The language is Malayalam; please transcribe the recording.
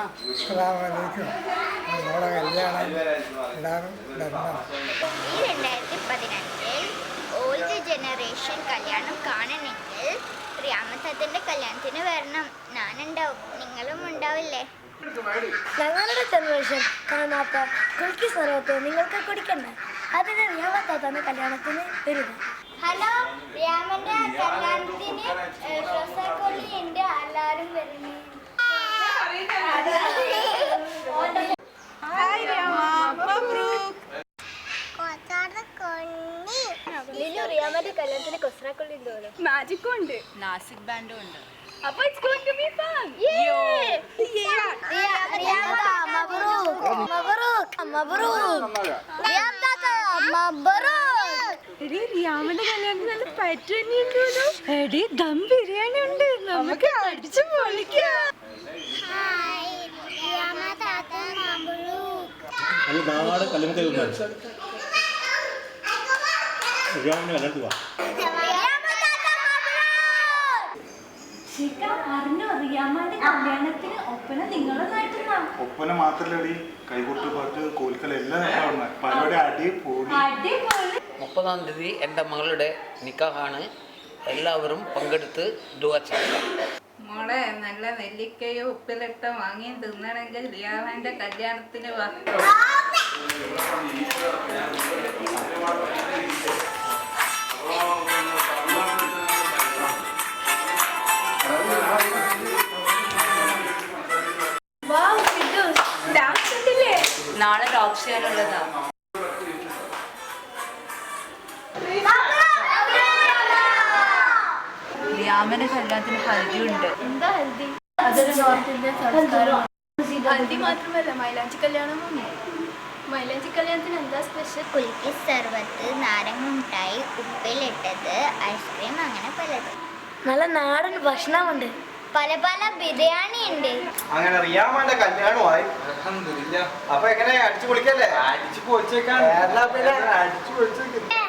അസ്സലാമലൈക്കും. നമ്മുടെ കല്യാണം ഇടാനും ഈ 2015 ഓൾഡ് ജനറേഷൻ കല്യാണം കാണണമെങ്കിൽ റിയാമത്തതിൻ്റെ കല്യാണത്തിന് വരണം. ഞാനുണ്ടാവും, നിങ്ങളും ഉണ്ടാവില്ലേ? ഞങ്ങളുടെ ജനറേഷൻ കാണാത്ത കുൽക്കി സർവത്ത് നിങ്ങൾക്ക് കുടിക്കണ്ട. അതിന് റിയാമത്താത്തന്റെ കല്യാണത്തിന് വരിക. ഹലോ, റിയാമന്റെ കല്യാണത്തിന് റോസാക്കൊള്ളി ഉണ്ട്, എല്ലാവരും വരുന്നു. റിയാമന്റെ കല്യാണത്തിന് കൊസ്രാക്കൊള്ളി ഉണ്ടോ? മാജിക്കും ഉണ്ട്, നാസിക് ബാൻഡും ഉണ്ട്. അപ്പൊ it's going to be fun. എടി റിയാമന്റെ കല്യാണത്തിന് നല്ല പറ്റുവാനി ഉണ്ടോ? എടി ദം ബിരിയാണി ഉണ്ട്, നമുക്ക് അടിച്ചു പൊളിക്കാം. നാട് കല്ലുമുക്കൽ ഒപ്പന മാത്രല്ല കൈകൊട്ട് പാട്ട് കോൽക്കൽ എല്ലാം പരിപാടി അടിപൊളി. 30-ാം തീയതി എൻ്റെ മകളുടെ നിക്കാഹാണ്. എല്ലാവരും പങ്കെടുത്ത് ദുആ ചെയ്യുക. മോളെ നല്ല നെല്ലിക്കയോ ഉപ്പിലിട്ട വാങ്ങി തിന്നണമെങ്കിൽ റിയാമന്റെ കല്യാണത്തിന് വാ. നാളെ ടോപ്പ് ചെയ്യാനുള്ളതാ. റിയാമന്റെ കല്യാണത്തിന് ഹൽദി ഉണ്ട്. എന്താ ഹൽദി? അതൊരു നോർത്തിന്റെ സംസ്കാരം. ഹൽദി മാത്രമല്ല, മൈലാഞ്ചി കല്യാണവും. മൈലാഞ്ചി കല്യാണത്തിന് എന്താ സ്പെഷ്യൽ? കുൽക്കി സർവത്ത്, നാരങ്ങ മിഠായി, ഉപ്പിലിട്ടത്, ഐസ്ക്രീം, അങ്ങനെ പലതും. നല്ല നാടൻ ഭക്ഷണമുണ്ട്. പല പല ബിരിയാണി ഉണ്ട്. അങ്ങനെ റിയാമന്റെ കല്യാണമായി. അപ്പൊ എങ്ങനെ അടിച്ചു പൊളിക്കല്ലേ? അടിച്ചു പൊളിച്ചേക്കാൻ അടിച്ചു പൊളിച്ചേക്കാൻ